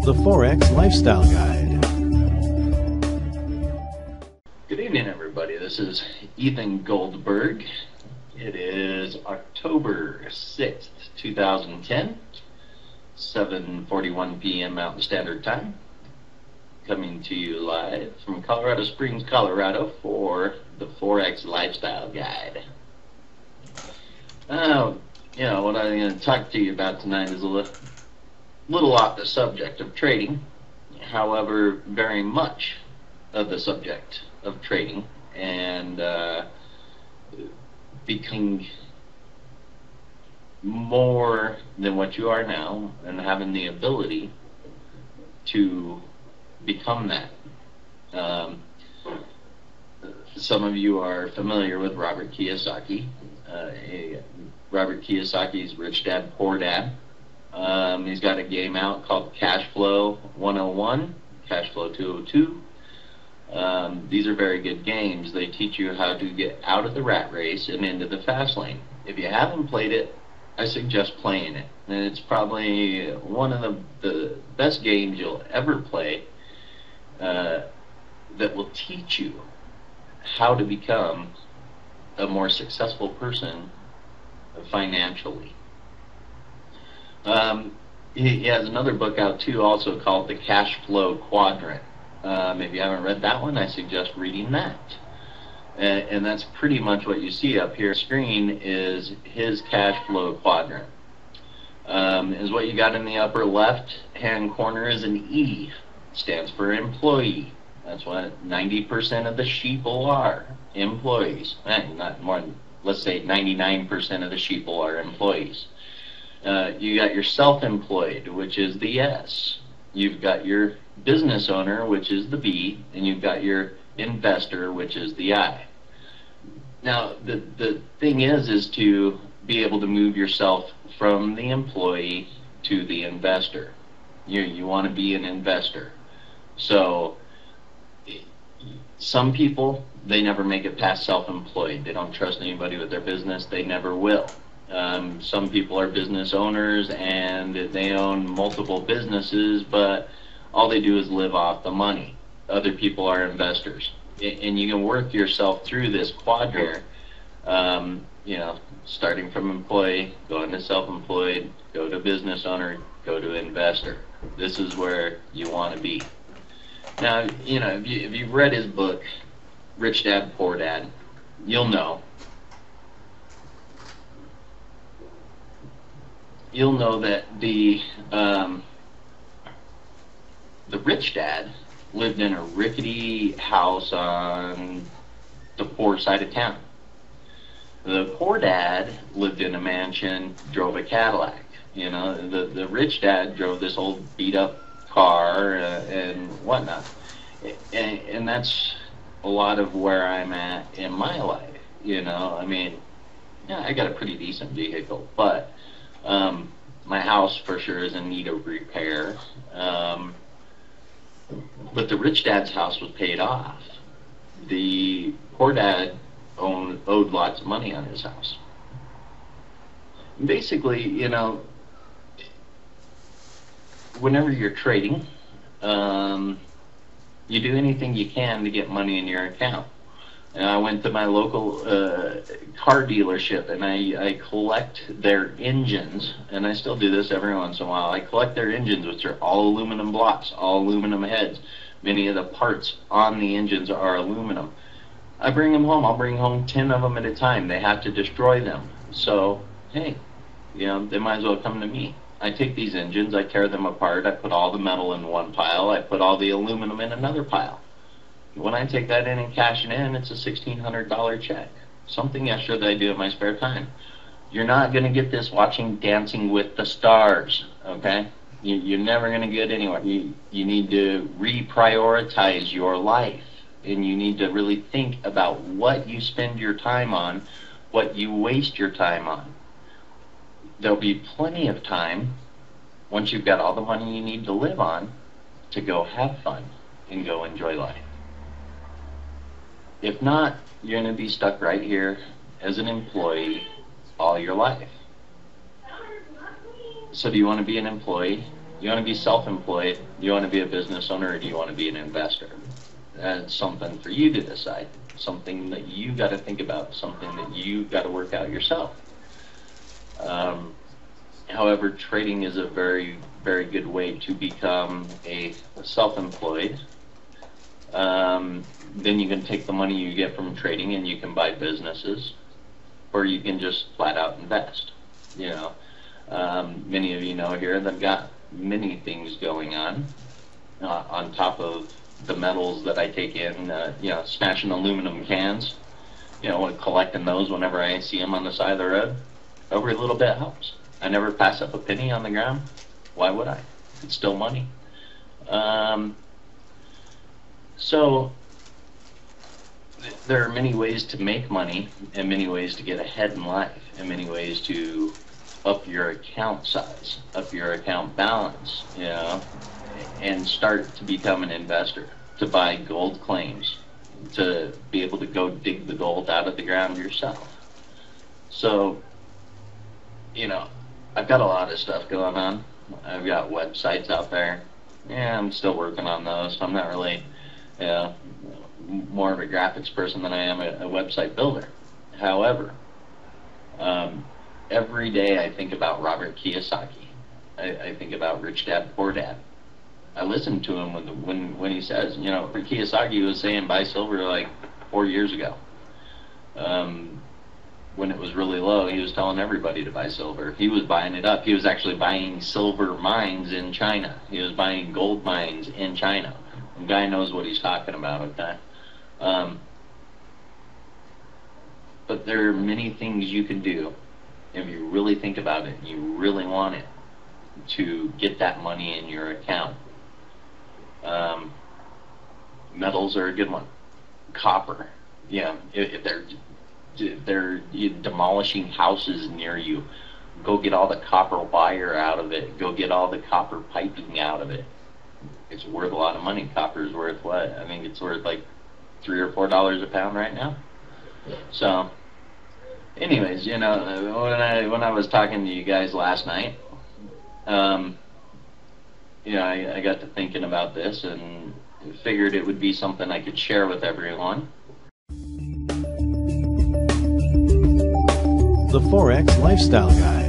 The Forex Lifestyle Guide. Good evening, everybody. This is Ethan Goldberg. It is October 6th, 2010, 7:41 p.m. Mountain Standard Time. Coming to you live from Colorado Springs, Colorado for the Forex Lifestyle Guide. What I'm going to talk to you about tonight is a little off the subject of trading, however, very much of the subject of trading, and becoming more than what you are now, and having the ability to become that. Some of you are familiar with Robert Kiyosaki. Robert Kiyosaki's Rich Dad, Poor Dad. He's got a game out called Cash Flow 101, Cash Flow 202. These are very good games. They teach you how to get out of the rat race and into the fast lane. If you haven't played it, I suggest playing it. And it's probably one of the best games you'll ever play that will teach you how to become a more successful person financially. He has another book out too, also called The Cash Flow Quadrant. If you haven't read that one, I suggest reading that. And that's pretty much what you see up here on the screen is his cash flow quadrant. Is what you got in the upper left hand corner is an E. Stands for employee. That's what 90% of the sheeple are, employees. Not more than, let's say 99% of the sheeple are employees. You got your self-employed, which is the S. You've got your business owner, which is the B, and you've got your investor, which is the I. Now, the thing is to be able to move yourself from the employee to the investor. You want to be an investor. So, some people, they never make it past self-employed. They don't trust anybody with their business. They never will. Some people are business owners and they own multiple businesses, but all they do is live off the money. Other people are investors. And you can work yourself through this quadrant, starting from employee, going to self-employed, go to business owner, go to investor. This is where you want to be. Now, if you've read his book, Rich Dad, Poor Dad, you'll know. You'll know that the rich dad lived in a rickety house on the poor side of town. The poor dad lived in a mansion, drove a Cadillac. The rich dad drove this old beat up car and whatnot. And that's a lot of where I'm at in my life. I got a pretty decent vehicle, but my house for sure is in need of repair. But the rich dad's house was paid off. The poor dad owed lots of money on his house. Basically, whenever you're trading, you do anything you can to get money in your account. And I went to my local car dealership and I collect their engines, and I still do this every once in a while. I collect their engines, which are all aluminum blocks, all aluminum heads. Many of the parts on the engines are aluminum. I bring them home. I'll bring home 10 of them at a time. They have to destroy them. So, hey, they might as well come to me. I take these engines, I tear them apart, I put all the metal in one pile, I put all the aluminum in another pile. When I take that in and cash it in, it's a $1,600 check. Something extra that I do in my spare time. You're not going to get this watching Dancing with the Stars, okay? You're never going to get anywhere. You need to reprioritize your life, and you need to really think about what you spend your time on, what you waste your time on. There'll be plenty of time, once you've got all the money you need to live on, to go have fun and go enjoy life. If not, you're going to be stuck right here as an employee all your life. So do you want to be an employee you want to be self-employed, do you want to be a business owner, or do you want to be an investor? That's something for you to decide, something that you got to think about, something that you got to work out yourself. However, trading is a very, very good way to become a self-employed. Then you can take the money you get from trading and you can buy businesses, or you can just flat out invest. You know, many of you know here that I've got many things going on top of the metals that I take in. You know, smashing aluminum cans. You know, collecting those whenever I see them on the side of the road. Every little bit helps. I never pass up a penny on the ground. Why would I? It's still money. So there are many ways to make money, and many ways to get ahead in life, and many ways to up your account size, up your account balance, you know, and start to become an investor, to buy gold claims, to be able to go dig the gold out of the ground yourself. So, you know, I've got a lot of stuff going on. I've got websites out there. Yeah, I'm still working on those. I'm not really, you know, more of a graphics person than I am a website builder. However, every day I think about Robert Kiyosaki. I think about Rich Dad Poor Dad. I listen to him when he says, you know, Kiyosaki was saying buy silver like 4 years ago. When it was really low, he was telling everybody to buy silver. He was buying it up. He was actually buying silver mines in China. He was buying gold mines in China. The guy knows what he's talking about, okay? But there are many things you can do if you really think about it and you really want it to get that money in your account. Metals are a good one. Copper. Yeah, if they're demolishing houses near you, go get all the copper wire out of it. Go get all the copper piping out of it. It's worth a lot of money. Copper is worth what? I think it's worth like $3 or $4 a pound right now. So, anyways, you know, when I was talking to you guys last night, you know, I got to thinking about this and figured it would be something I could share with everyone. The Forex Lifestyle Guide.